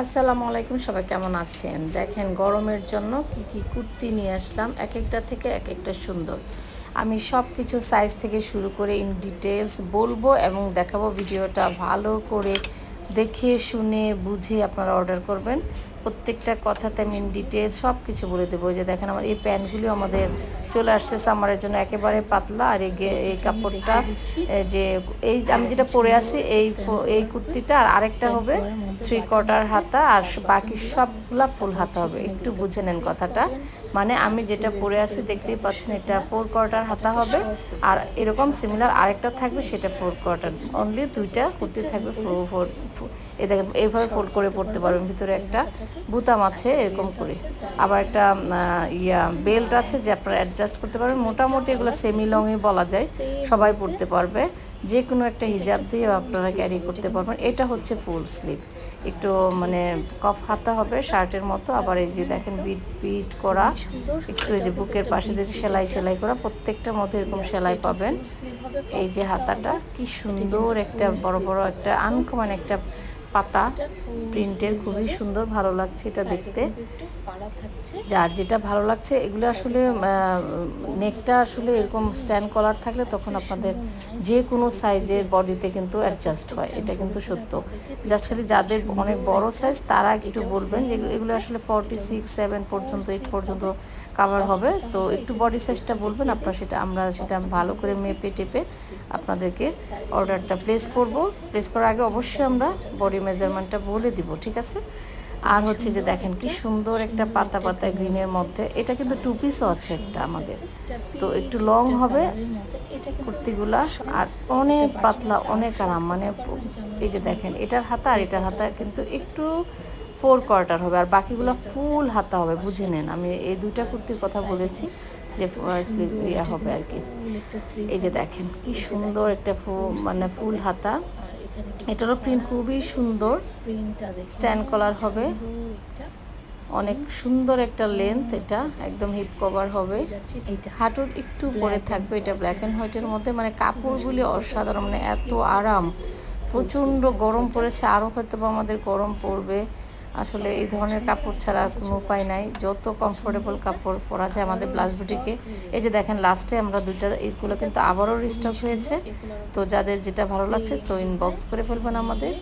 আসসালামু আলাইকুম, সবাই কেমন আছেন? দেখেন গরমের জন্য কি কি কুর্তি নিয়ে আসলাম, এক একটা থেকে এক একটা সুন্দর। আমি সব কিছু সাইজ থেকে শুরু করে ইন ডিটেলস বলবো এবং দেখাবো। ভিডিওটা ভালো করে দেখে শুনে বুঝে আপনারা অর্ডার করবেন। প্রত্যেকটা কথাতে আমি ইন ডিটেলস সব কিছু বলে দেবো। যে দেখেন আমার এই প্যান্টগুলি আমাদের চলে আসছে সামারের জন্য, একেবারে পাতলা। আর এই কাপড়টা যে এই আমি যেটা পরে আছি এই কুর্তিটা, আর আরেকটা হবে থ্রি কোয়ার্টার হাতা, আর বাকি সবগুলা ফুল হাতা হবে। একটু বুঝে নেন কথাটা। মানে আমি যেটা পরে আছি দেখতেই পাচ্ছেন, এটা ফোর কোয়ার্টার হাতা হবে, আর এরকম সিমিলার আরেকটা থাকবে, সেটা ফোর কোয়ার্টার। অনলি দুইটা কুর্তি থাকবে ফোর। এই দেখেন এইভাবে ফোল্ড করে পরতে পারবেন। ভিতরে একটা বুতাম আছে এরকম করে, আবার একটা বেল্ট আছে যে আপনারা অ্যাডজাস্ট করতে পারবেন। মোটামুটি এগুলো সেমি লংই বলা যায়, সবাই পরতে পারবে। যে কোনো একটা হিজাব দিয়ে আপনারা ক্যারি করতে পারবেন। এটা হচ্ছে ফুল স্লিভ, একটু মানে কফ হাতা হবে শার্টের মতো। আবার এই যে দেখেন বিট বিট করা, একটু এই যে বুকের পাশে যে সেলাই করা, প্রত্যেকটার মধ্যে এরকম সেলাই পাবেন। এই যে হাতাটা কি সুন্দর, একটা বড় বড় একটা আনকমন একটা পাতা প্রিন্টের, খুবই সুন্দর, ভালো লাগছে এটা দেখতে। যার যেটা ভালো লাগছে, এগুলো আসলে নেকটা আসলে এরকম স্ট্যান্ড কলার থাকলে তখন আপনাদের যে কোনো সাইজের বডিতে কিন্তু অ্যাডজাস্ট হয়, এটা কিন্তু সত্য। জাস্ট খালি যাদের অনেক বড় সাইজ তারা একটু বলবেন যে এগুলো আসলে 46, 7 পর্যন্ত, 8 পর্যন্ত কাভার হবে। তো একটু বডি সাইজটা বলবেন আপনার, সেটা ভালো করে মেপে টেপে আপনাদেরকে অর্ডারটা প্লেস করব। প্লেস করার আগে অবশ্যই আমরা বডি মেজারমেন্টটা বলে দিব, ঠিক আছে? আর হচ্ছে যে দেখেন কি সুন্দর একটা পাতা পাতা গ্রিনের মধ্যে, এটা কিন্তু টু পিসও আছে একটা আমাদের। তো একটু লং হবে কুর্তিগুলা, আর অনেক পাতলা, অনেক আরাম। মানে এই যে দেখেন এটার হাতা আর এটার হাতা কিন্তু একটু ফোর কোয়ার্টার হবে, আর বাকিগুলো ফুল হাতা হবে। বুঝে নেন আমি এই দুইটা কুর্তির কথা বলেছি যে স্লিভ ইয়া হবে আর কি। এই যে দেখেন কি সুন্দর একটা মানে ফুল হাতা। এটারও প্রিন্ট খুবই সুন্দর, স্ট্যান্ড কলার হবে, অনেক সুন্দর একটা লেন্থ। এটা একদম হিপ কভার হবে, হাঁটুর একটু পরে থাকবে। এটা ব্ল্যাক অ্যান্ড হোয়াইটের মধ্যে, মানে কাপড়গুলি অসাধারণ, মানে এত আরাম। প্রচণ্ড গরম পড়েছে, আরও হয়তো বা আমাদের গরম পড়বে। আসলে এই ধরনের কাপড় ছাড়া কোনো উপায় নাই, যত কমফোর্টেবল কাপড় পরা যায় আমাদের ব্লাউজ বুটিকে। এই যে দেখেন লাস্টে আমরা দুইটা, এইগুলো কিন্তু আবারও রিস্টক হয়েছে। তো যাদের যেটা ভালো লাগছে তো ইনবক্স করে ফেলবেন আমাদের।